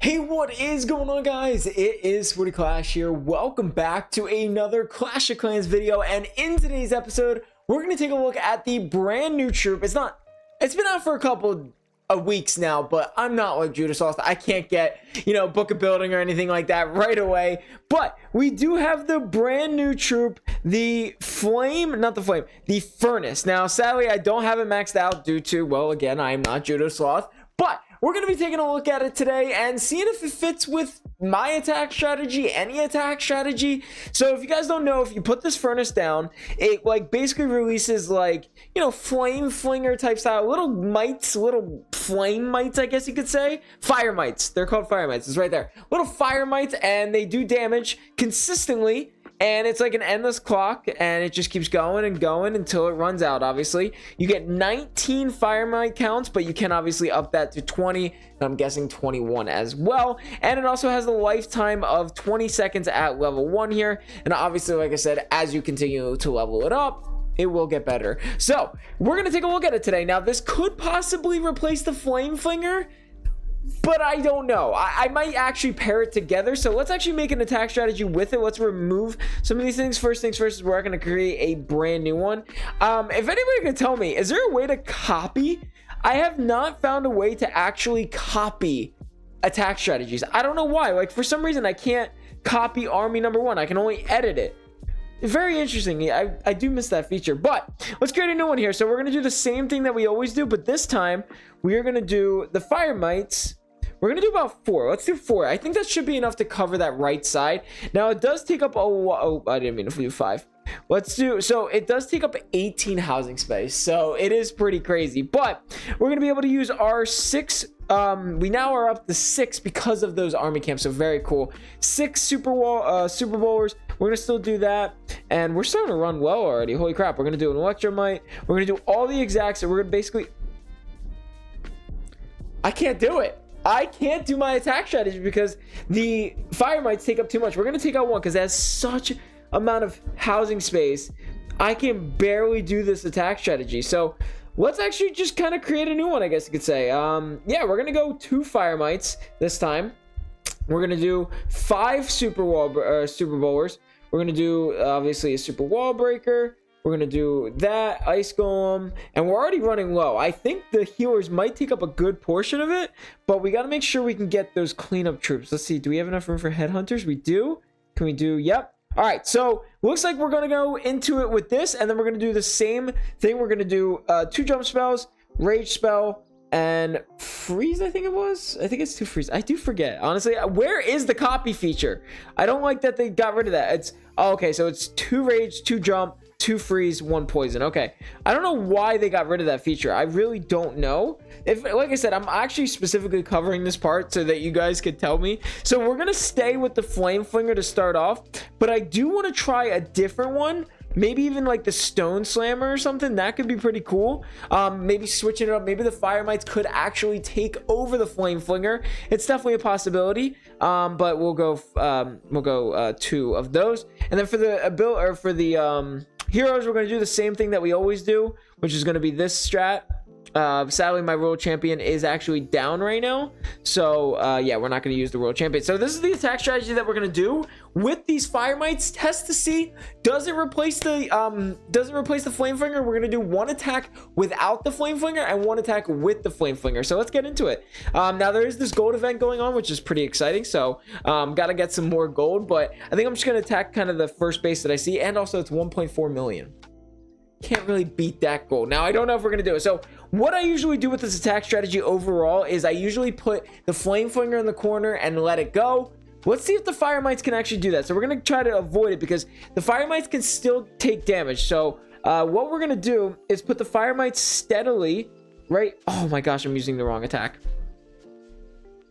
Hey, what is going on, guys? It is SportyClash here. Welcome back to another Clash of Clans video, and in today's episode we're going to take a look at the brand new troop. It's been out for a couple of weeks now, but I'm not like Judas Lost. I can't get, book a building or anything like that right away, but we do have the brand new troop, the Furnace. Now sadly I don't have it maxed out due to, well, again, I am not Judas Lost, but we're going to be taking a look at it today and seeing if it fits with my attack strategy, any attack strategy. So if you guys don't know, if you put this furnace down, it basically releases flame flinger type style, little flame mites, I guess you could say. Fire mites. They're called fire mites. It's right there. Little fire mites, and they do damage consistently. And it's like an endless clock, and it just keeps going and going until it runs out. Obviously you get 19 fire mite counts, but you can obviously up that to 20, and I'm guessing 21 as well. And it also has a lifetime of 20 seconds at level 1 here, and obviously, like I said, as you continue to level it up, it will get better. So we're gonna take a look at it today. Now this could possibly replace the flame flinger, but I don't know. I might actually pair it together. So let's actually make an attack strategy with it. Let's remove some of these things. First things first is we're going to create a brand new one. If anybody can tell me, is there a way to copy? I have not found a way to actually copy attack strategies. I don't know why. For some reason I can't copy army number 1. I can only edit it. Very interesting. I do miss that feature, but let's create a new one here. So we're going to do the same thing that we always do, but this time we are going to do the fire mites. We're going to do about 4. Let's do 4. I think that should be enough to cover that right side. Now it does take up I didn't mean to do 5. So it does take up 18 housing space, so it is pretty crazy, but we're going to be able to use our 6. We now are up to 6 because of those army camps, so very cool. 6 super bowlers. We're gonna still do that, and we're starting to run well already. Holy crap! We're gonna do an electromite. We're gonna do all the exacts, and we're gonna basically. I can't do it. I can't do my attack strategy because the fire mites take up too much. We're gonna take out 1 because it has such amount of housing space. I can barely do this attack strategy. So let's actually just kind of create a new one, I guess you could say. Yeah, we're gonna go 2 fire mites this time. We're gonna do 5 super bowlers. We're gonna do obviously a super wall breaker. We're gonna do that ice golem, and we're already running low. I think the healers might take up a good portion of it, but we got to make sure we can get those cleanup troops. Let's see, do we have enough room for headhunters? We do. Can we do? Yep. All right, so looks like we're gonna go into it with this, and then we're gonna do the same thing. We're gonna do 2 jump spells, rage spell, and freeze. I think it's 2 freeze. I do forget, honestly. Where is the copy feature? I don't like that they got rid of that. Okay, so it's 2 rage, 2 jump, 2 freeze, 1 poison. Okay, I don't know why they got rid of that feature. I really don't know. Like I said, I'm actually specifically covering this part so that you guys could tell me. So we're gonna stay with the flame flinger to start off, but I do want to try a different one. Maybe even like the stone slammer or something. That could be pretty cool. Maybe switching it up. Maybe the fire mites could actually take over the flame flinger. It's definitely a possibility. But we'll go 2 of those. And then for the heroes, we're going to do the same thing that we always do, which is going to be this strat. Sadly, my world champion is actually down right now, so yeah, we're not going to use the world champion. So this is the attack strategy that we're going to do with these fire mites. Test to see, does it replace the flame flinger? We're going to do 1 attack without the flame flinger and 1 attack with the flame flinger. So let's get into it. Now there is this gold event going on, which is pretty exciting, so gotta get some more gold, but I think I'm just going to attack kind of the first base that I see, and also it's 1.4 million. Can't really beat that goal. Now I don't know if we're gonna do it. So what I usually do with this attack strategy overall is I usually put the flame flinger in the corner and let it go. Let's see if the fire mites can actually do that. So we're gonna try to avoid it because the fire mites can still take damage. So what we're gonna do is put the fire mites steadily right. Oh my gosh, I'm using the wrong attack.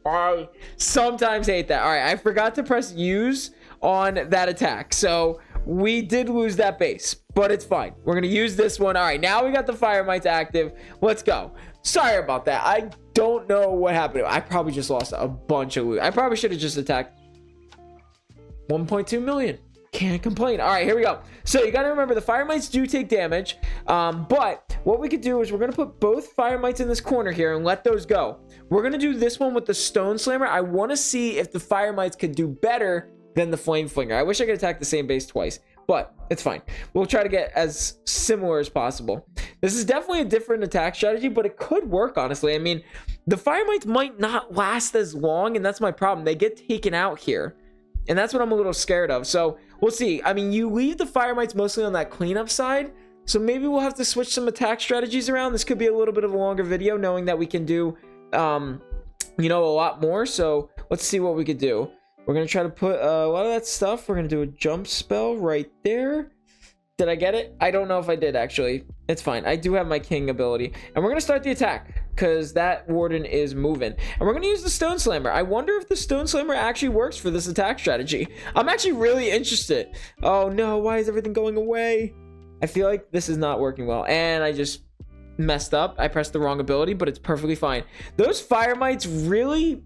I sometimes hate that. All right, I forgot to press use on that attack, so we did lose that base, but it's fine. We're gonna use this one. All right, now we got the fire mites active. Let's go. Sorry about that. I don't know what happened. I probably just lost a bunch of loot. I probably should have just attacked 1.2 million. can't complain. All right, here we go. So you got to remember the fire mites do take damage. But what we could do is we're going to put both fire mites in this corner here and let those go. We're going to do this one with the stone slammer. I want to see if the fire mites could do better than the flame flinger. I wish I could attack the same base twice, but it's fine. We'll try to get as similar as possible. This is definitely a different attack strategy, but it could work, honestly. I mean, the fire mites might not last as long, and that's my problem. They get taken out here, and that's what I'm a little scared of. So we'll see. I mean, you leave the fire mites mostly on that cleanup side, so maybe we'll have to switch some attack strategies around. This could be a little bit of a longer video, knowing that we can do, you know, a lot more. So let's see what we could do. We're going to try to put a lot of that stuff. We're going to do a jump spell right there. Did I get it? I don't know if I did, actually. It's fine. I do have my king ability. And we're going to start the attack because that warden is moving. And we're going to use the stone slammer. I wonder if the stone slammer actually works for this attack strategy. I'm actually really interested. Oh, no. Why is everything going away? I feel like this is not working well. And I just messed up. I pressed the wrong ability, but it's perfectly fine. Those fire mites really...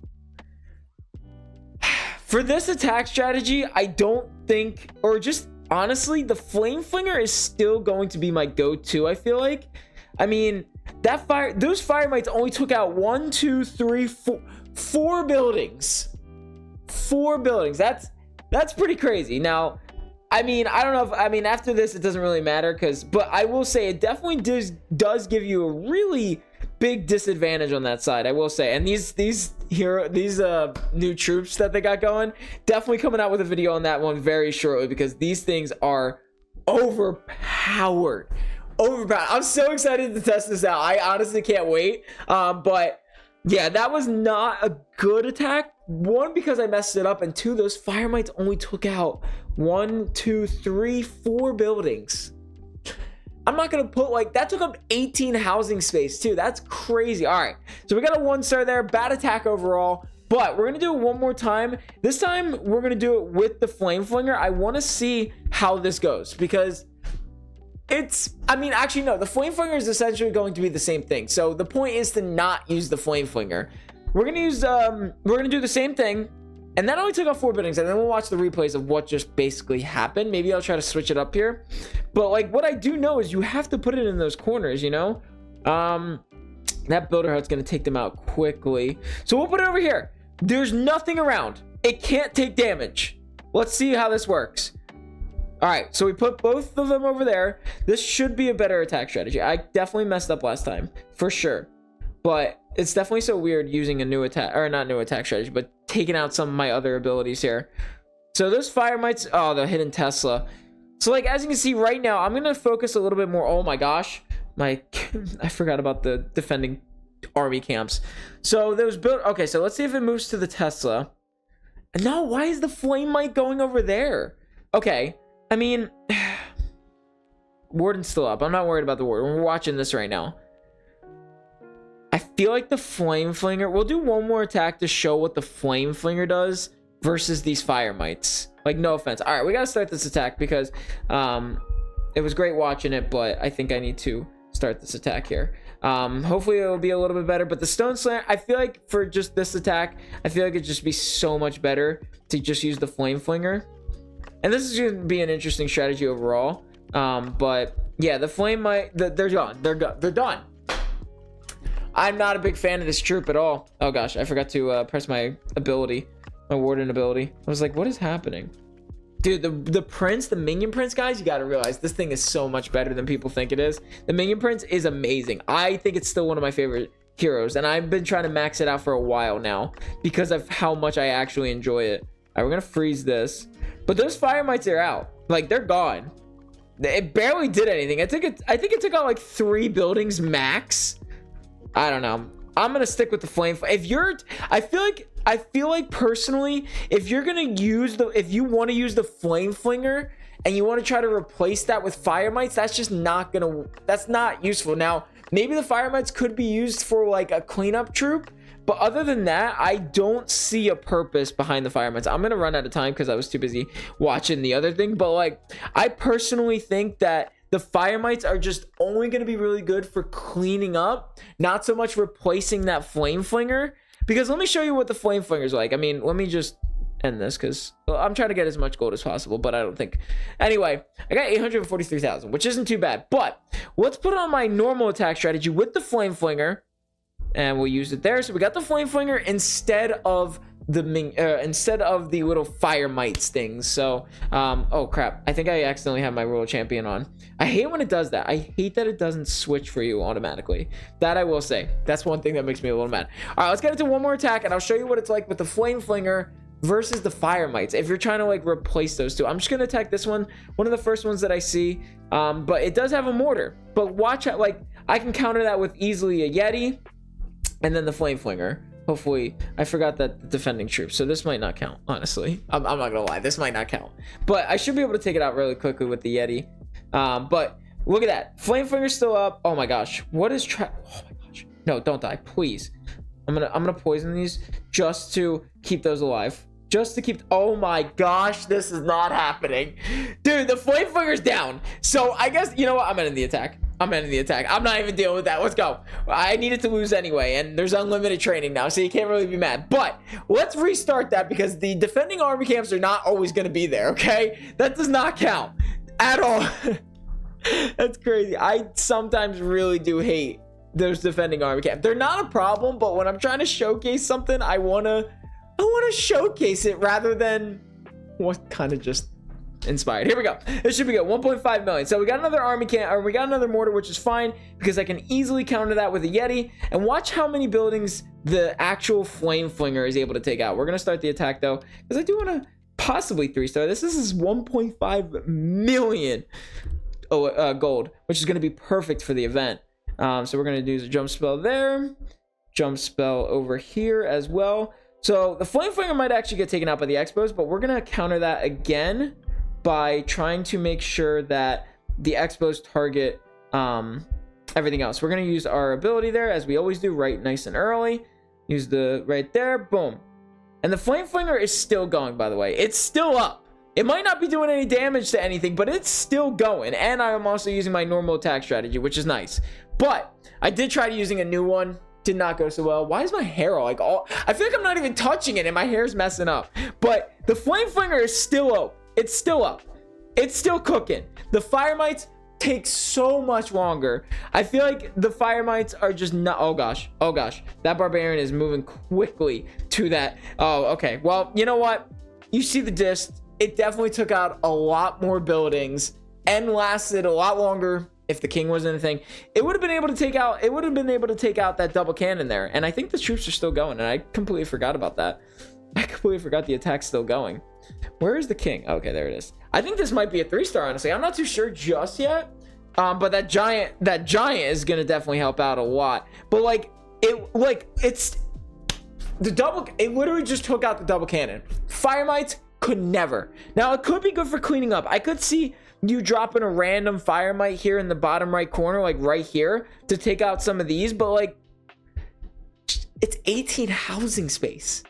For this attack strategy, I don't think, or just honestly, the flame flinger is still going to be my go-to, I feel like. I mean, those fire mites only took out 1, 2, 3, 4 buildings. 4 buildings. That's pretty crazy. Now, I mean, I don't know if, I mean, after this, it doesn't really matter but I will say it definitely does give you a really big disadvantage on that side, I will say. And these new troops that they got going, definitely coming out with a video on that one very shortly, because these things are overpowered. I'm so excited to test this out. I honestly can't wait. But yeah, that was not a good attack. 1, because I messed it up, and 2, those fire mites only took out 1, 2, 3, 4 buildings. I'm not going to put, like, that took up 18 housing space too. That's crazy. All right. So we got a 1-star there. Bad attack overall, but we're going to do it one more time. This time we're going to do it with the flame flinger. I want to see how this goes, because I mean, actually, no, the flame flinger is essentially going to be the same thing. So the point is to not use the flame flinger. We're going to use, we're going to do the same thing. And that only took off 4 buildings, and then we'll watch the replays of what just basically happened. Maybe I'll try to switch it up here. But, like, what I do know is you have to put it in those corners, you know? That builder hut's going to take them out quickly. So we'll put it over here. There's nothing around. It can't take damage. Let's see how this works. All right, so we put both of them over there. This should be a better attack strategy. I definitely messed up last time, for sure. But it's definitely so weird using a new attack, or not new attack strategy, but taking out some of my other abilities here. So those fire mites, oh, the hidden Tesla. So, like, as you can see right now, I'm going to focus a little bit more. Oh my gosh, I forgot about the defending army camps. So those built, okay, so let's see if it moves to the Tesla. No, why is the flame mite going over there? Okay, I mean, warden's still up. I'm not worried about the warden. We're watching this right now. I feel like the flame flinger, we'll do one more attack to show what the flame flinger does versus these fire mites. Like, no offense. All right, we got to start this attack because it was great watching it, but I think I need to start this attack here. Hopefully it'll be a little bit better, but the stone slam, I feel like for just this attack, I feel like it'd just be so much better to just use the flame flinger. And this is going to be an interesting strategy overall. But yeah, the flame might, they're gone. They're done. I'm not a big fan of this troop at all. Oh gosh, I forgot to press my ability, my warden ability. I was like, what is happening? Dude, the prince, the minion prince, guys, you gotta realize this thing is so much better than people think it is. The minion prince is amazing. I think it's still one of my favorite heroes, and I've been trying to max it out for a while now because of how much I actually enjoy it. All right, we're gonna freeze this, but those fire mites are out. Like, they're gone. It barely did anything. I think it took out like 3 buildings max. I don't know. I'm gonna stick with the flame. I feel like personally, if you want to use the flame flinger and you want to try to replace that with fire mites, that's not useful. Now, maybe the fire mites could be used for like a cleanup troop, but other than that, I don't see a purpose behind the fire mites. I'm gonna run out of time because I was too busy watching the other thing, but like, I personally think that the fire mites are just only going to be really good for cleaning up, not so much replacing that flame flinger. Because let me show you what the flame flinger is like. I mean, let me just end this because I'm trying to get as much gold as possible, but I don't think. Anyway, I got 843,000, which isn't too bad. But let's put on my normal attack strategy with the Flame Flinger, and we'll use it there. So we got the Flame Flinger instead of the little Fire Mites things. So oh crap, I think I accidentally have my Royal Champion on. I hate when it does that. I hate that it doesn't switch for you automatically. That I will say, that's one thing that makes me a little mad. All right, let's get into one more attack, and I'll show you what it's like with the Flame Flinger versus the Fire Mites if you're trying to like replace those two. I'm just gonna attack this one of the first ones that I see, but it does have a mortar. But watch out, like I can counter that with easily a Yeti and then the Flame Flinger. Hopefully, I forgot that the defending troops, so this might not count, honestly. I'm not gonna lie, this might not count. But I should be able to take it out really quickly with the Yeti. But look at that. Flame Flinger's still up. Oh my gosh. What is oh my gosh. No, don't die, please. I'm gonna poison these just to keep those alive. Just to keep, oh my gosh, this is not happening. Dude, the Flame Flinger's down. So I guess, you know what? I'm ending the attack. I'm not even dealing with that. Let's go. I needed to lose anyway, and there's unlimited training now, so you can't really be mad. But let's restart that because the defending army camps are not always going to be there, okay? That does not count at all. That's crazy. I sometimes really do hate those defending army camps. They're not a problem, but when I'm trying to showcase something, I want to showcase it rather than what kind of just inspired. Here we go. This should be good. 1.5 million. So we got another army camp, or we got another mortar, which is fine because I can easily counter that with a Yeti. And watch how many buildings the actual Flame Flinger is able to take out. We're gonna start the attack though, because I do want to possibly 3-star this. This is 1.5 million gold, which is going to be perfect for the event. So we're going to do a jump spell there, jump spell over here as well. So the Flame Flinger might actually get taken out by the Expos, but we're going to counter that again by trying to make sure that the Expos target everything else. We're going to use our ability there, as we always do, right nice and early. Use the right there, boom. And the Flame Flinger is still going, by the way. It's still up. It might not be doing any damage to anything, but it's still going. And I'm also using my normal attack strategy, which is nice. But I did try using a new one. Did not go so well. Why is my hair like all... I feel like I'm not even touching it and my hair's messing up. But the Flame Flinger is still up. It's still up. It's still cooking. The Fire Mites take so much longer. I feel like the Fire Mites are just not... Oh gosh. Oh gosh. That Barbarian is moving quickly to that. Oh, okay. Well, you know what? You see the disc. It definitely took out a lot more buildings and lasted a lot longer. If the king wasn't a thing, it would have been able to take out. It would have been able to take out that double cannon there. And I think the troops are still going. And I completely forgot about that. I completely forgot the attack's still going. Where is the king? Okay, there it is. I think this might be a 3-star. Honestly, I'm not too sure just yet. But that giant is gonna definitely help out a lot. But it's the double. It literally just took out the double cannon. Fire Mites could never. Now it could be good for cleaning up. I could see you dropping a random Fire Mite here in the bottom right corner, like right here, to take out some of these, but like it's 18 housing space.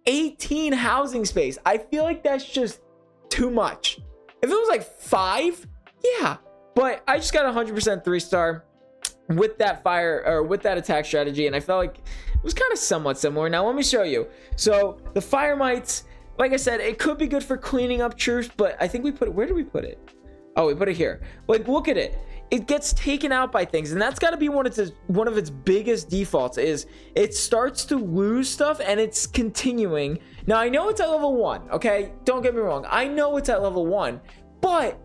18 housing space. I feel like that's just too much. If it was like 5, yeah. But I just got 100% 3-star with that with that attack strategy, and I felt like it was kind of somewhat similar. Now let me show you. So the Fire Mites, like I said, it could be good for cleaning up troops, but I think we put it, where did we put it? Oh, we put it here. Like, look at it. It gets taken out by things, and that's got to be one of its biggest defaults is it starts to lose stuff, and it's continuing. Now, I know it's at level 1, okay? Don't get me wrong. I know it's at level 1, but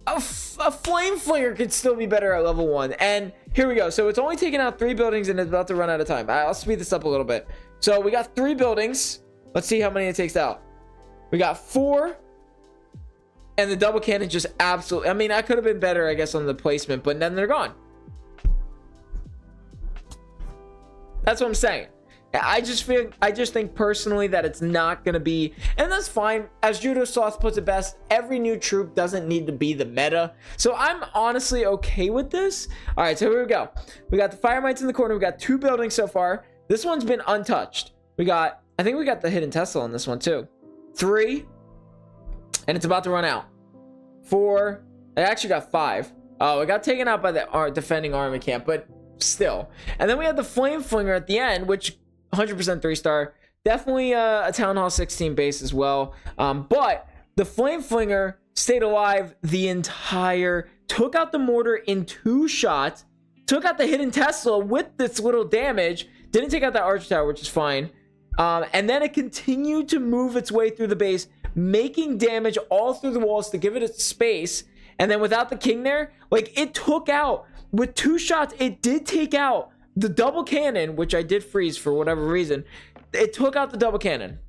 a Flame Flinger could still be better at level 1. And here we go. So it's only taken out 3 buildings, and it's about to run out of time. I'll speed this up a little bit. So we got 3 buildings. Let's see how many it takes out. We got 4. And the double cannon just absolutely... I mean, I could have been better, I guess, on the placement, but then they're gone. That's what I'm saying. I just think personally that it's not going to be... And that's fine. As Judo Sauce puts it best, every new troop doesn't need to be the meta. So I'm honestly okay with this. All right, so here we go. We got the Fire Mites in the corner. We got 2 buildings so far. This one's been untouched. I think we got the Hidden Tesla on this one too. 3. And it's about to run out. 4. I actually got 5. Oh, it got taken out by the defending army camp, but still. And then we had the Flame Flinger at the end, which 100% 3-star. definitely a Town Hall 16 base as well. But the Flame Flinger stayed alive the entire, took out the mortar in 2 shots, took out the hidden Tesla with this little damage, didn't take out that Archer Tower, which is fine. And then it continued to move its way through the base, making damage all through the walls to give it its space. And then without the king there, like, it took out, with 2 shots, it did take out the double cannon, which I did freeze for whatever reason. It took out the double cannon.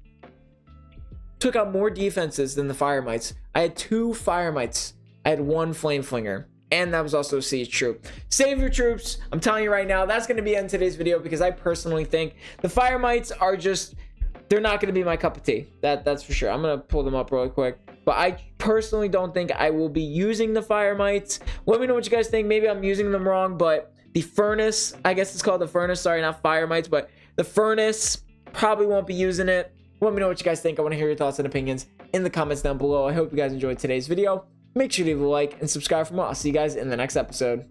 Took out more defenses than the Fire Mites. I had 2 Fire Mites. I had 1 Flame Flinger. And that was also a Siege Troop. Save your troops. I'm telling you right now, that's going to be in today's video, because I personally think the Fire Mites are just, they're not going to be my cup of tea. That's for sure. I'm going to pull them up really quick. But I personally don't think I will be using the Fire Mites. Let me know what you guys think. Maybe I'm using them wrong, but the Furnace, I guess it's called the Furnace. Sorry, not Fire Mites, but the Furnace, probably won't be using it. Let me know what you guys think. I want to hear your thoughts and opinions in the comments down below. I hope you guys enjoyed today's video. Make sure to leave a like and subscribe for more. I'll see you guys in the next episode.